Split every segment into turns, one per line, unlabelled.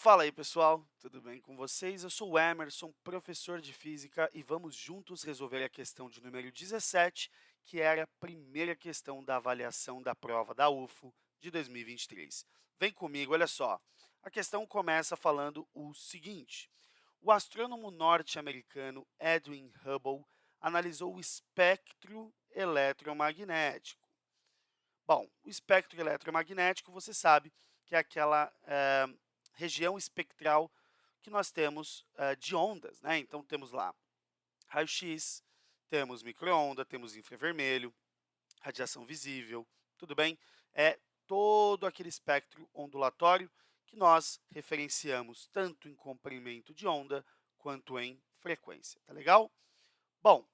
Fala aí, pessoal, tudo bem com vocês? Eu sou o Emerson, professor de física, e vamos juntos resolver a questão de número 17, que era a primeira questão da avaliação da prova da UFO de 2023. Vem comigo, olha só. A questão começa falando o seguinte: o astrônomo norte-americano Edwin Hubble analisou o espectro eletromagnético. Bom, o espectro eletromagnético, você sabe que é aquela região espectral que nós temos de ondas, né? Então, temos lá raio-x, temos micro-onda, temos infravermelho, radiação visível, tudo bem? É todo aquele espectro ondulatório que nós referenciamos tanto em comprimento de onda quanto em frequência, tá legal? Bom,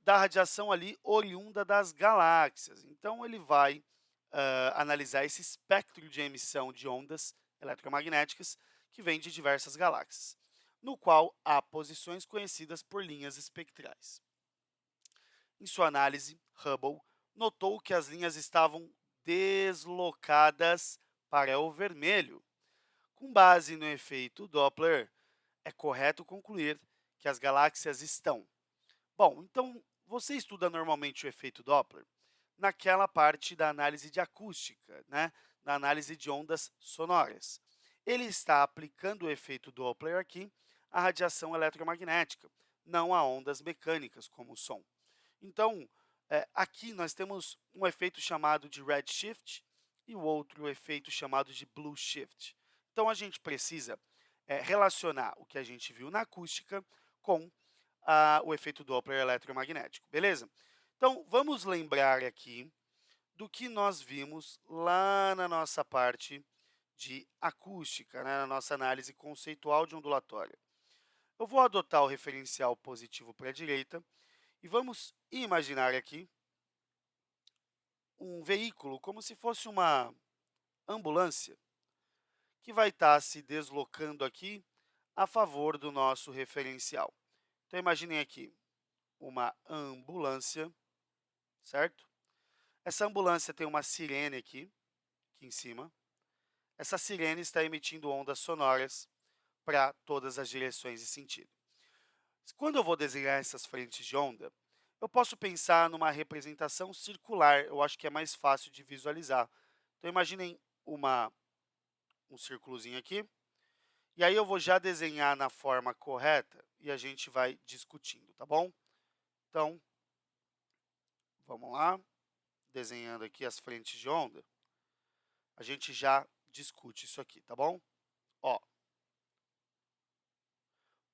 da radiação ali oriunda das galáxias. Então, ele vai analisar esse espectro de emissão de ondas eletromagnéticas que vem de diversas galáxias, no qual há posições conhecidas por linhas espectrais. Em sua análise, Hubble notou que as linhas estavam deslocadas para o vermelho. Com base no efeito Doppler, é correto concluir que as galáxias estão. Bom, então você estuda normalmente o efeito Doppler naquela parte da análise de acústica, né? Na análise de ondas sonoras. Ele está aplicando o efeito Doppler aqui à radiação eletromagnética, não a ondas mecânicas, como o som. Então, aqui nós temos um efeito chamado de redshift e o outro efeito chamado de blue shift. Então, a gente precisa relacionar o que a gente viu na acústica com o efeito Doppler eletromagnético, beleza? Então, vamos lembrar aqui do que nós vimos lá na nossa parte de acústica, né, na nossa análise conceitual de ondulatória. Eu vou adotar o referencial positivo para a direita e vamos imaginar aqui um veículo como se fosse uma ambulância que vai estar se deslocando aqui a favor do nosso referencial. Então, imaginem aqui uma ambulância, certo? Essa ambulância tem uma sirene aqui em cima. Essa sirene está emitindo ondas sonoras para todas as direções e sentido. Quando eu vou desenhar essas frentes de onda, eu posso pensar numa representação circular, eu acho que é mais fácil de visualizar. Então, imaginem um círculozinho aqui, e aí eu vou já desenhar na forma correta e a gente vai discutindo, tá bom? Então, vamos lá, desenhando aqui as frentes de onda, a gente já discute isso aqui, tá bom? Ó,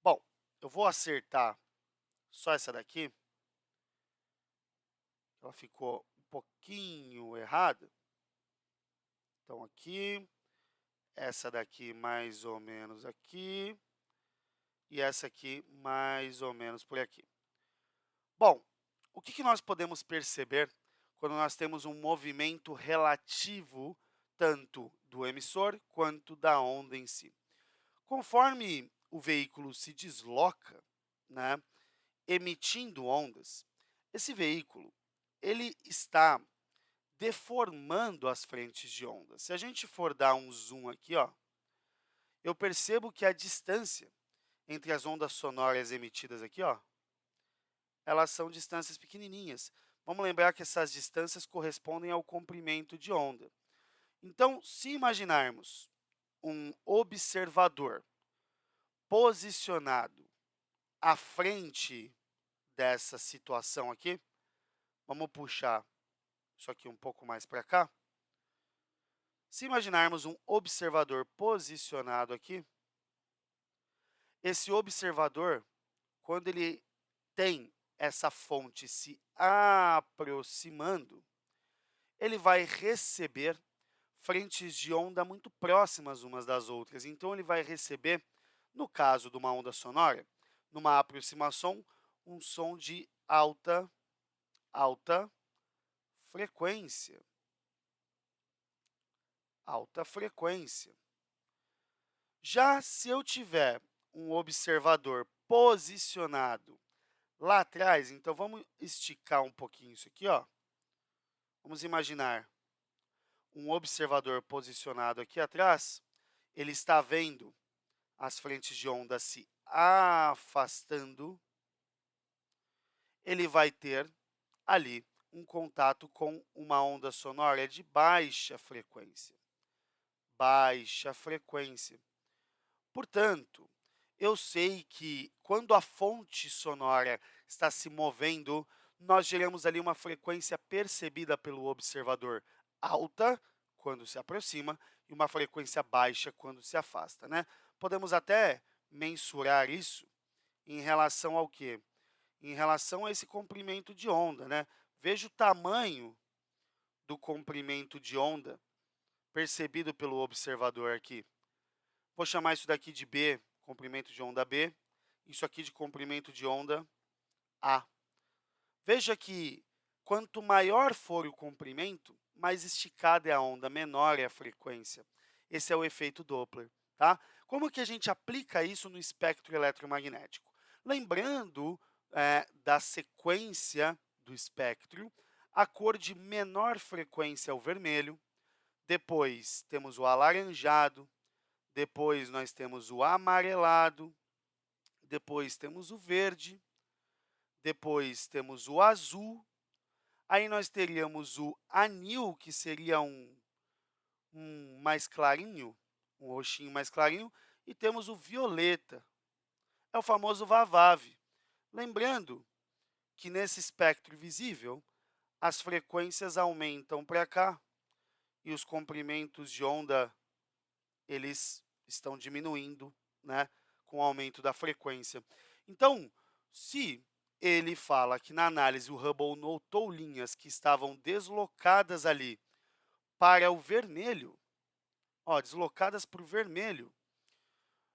bom, eu vou acertar só essa daqui, ela ficou um pouquinho errada. Então, aqui, essa daqui mais ou menos aqui, e essa aqui mais ou menos por aqui. Bom, o que nós podemos perceber quando nós temos um movimento relativo tanto do emissor quanto da onda em si? Conforme o veículo se desloca, né, emitindo ondas, esse veículo ele está deformando as frentes de onda. Se a gente for dar um zoom aqui, ó, eu percebo que a distância entre as ondas sonoras emitidas aqui, ó, elas são distâncias pequenininhas. Vamos lembrar que essas distâncias correspondem ao comprimento de onda. Então, se imaginarmos um observador posicionado à frente dessa situação aqui, vamos puxar isso aqui um pouco mais para cá. Se imaginarmos um observador posicionado aqui, esse observador, quando ele tem essa fonte se aproximando, ele vai receber frentes de onda muito próximas umas das outras. Então, ele vai receber, no caso de uma onda sonora, numa aproximação, um som de alta frequência. Alta frequência. Já se eu tiver um observador posicionado lá atrás, então vamos esticar um pouquinho isso aqui, ó. Vamos imaginar um observador posicionado aqui atrás ele está vendo as frentes de onda se afastando, ele vai ter ali um contato com uma onda sonora de baixa frequência. Baixa frequência. Portanto, eu sei que quando a fonte sonora está se movendo, nós geramos ali uma frequência percebida pelo observador alta quando se aproxima e uma frequência baixa quando se afasta, né? Podemos até mensurar isso em relação ao quê? Em relação a esse comprimento de onda, né? Veja o tamanho do comprimento de onda percebido pelo observador aqui. Vou chamar isso daqui de B, comprimento de onda B, isso aqui de comprimento de onda A. Veja que quanto maior for o comprimento, mais esticada é a onda, menor é a frequência. Esse é o efeito Doppler, tá? Como que a gente aplica isso no espectro eletromagnético? Lembrando da sequência do espectro, a cor de menor frequência é o vermelho, depois temos o alaranjado, depois nós temos o amarelado, depois temos o verde, depois temos o azul, aí nós teríamos o anil, que seria um mais clarinho, um roxinho mais clarinho, e temos o violeta, é o famoso vavave. Lembrando que nesse espectro visível, as frequências aumentam para cá e os comprimentos de onda eles estão diminuindo, né, com o aumento da frequência. Então, se ele fala que na análise o Hubble notou linhas que estavam deslocadas ali para o vermelho, ó, deslocadas para o vermelho,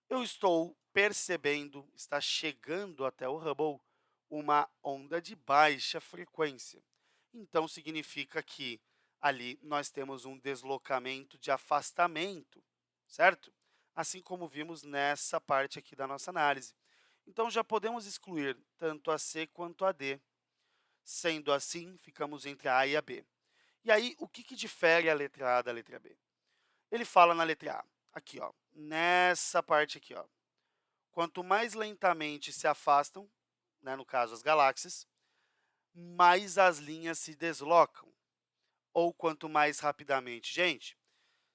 eu estou percebendo, está chegando até o Hubble uma onda de baixa frequência. Então, significa que ali nós temos um deslocamento de afastamento, certo? Assim como vimos nessa parte aqui da nossa análise. Então, já podemos excluir tanto a C quanto a D. Sendo assim, ficamos entre a A e a B. E aí, o que difere a letra A da letra B? Ele fala na letra A, aqui, ó, nessa parte aqui, ó. Quanto mais lentamente se afastam, né, no caso as galáxias, mais as linhas se deslocam. Ou quanto mais rapidamente. Gente,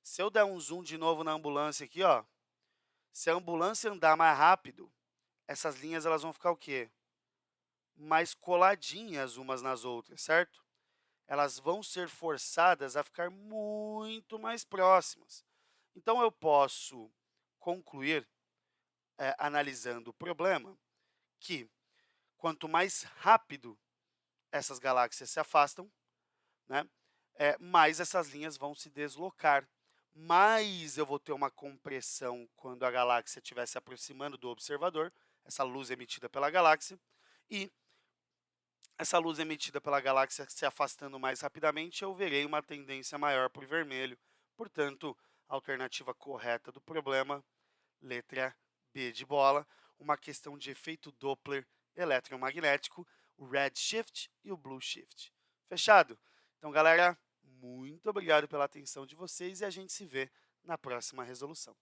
se eu der um zoom de novo na ambulância aqui, ó, se a ambulância andar mais rápido, essas linhas elas vão ficar o quê? Mais coladinhas umas nas outras, certo? Elas vão ser forçadas a ficar muito mais próximas. Então, eu posso concluir, analisando o problema, que quanto mais rápido essas galáxias se afastam, né, mais essas linhas vão se deslocar. Mais eu vou ter uma compressão quando a galáxia estiver se aproximando do observador, essa luz emitida pela galáxia, e essa luz emitida pela galáxia se afastando mais rapidamente, eu verei uma tendência maior para o vermelho. Portanto, a alternativa correta do problema, letra B de bola, uma questão de efeito Doppler eletromagnético, o redshift e o blueshift. Fechado? Então, galera, muito obrigado pela atenção de vocês e a gente se vê na próxima resolução.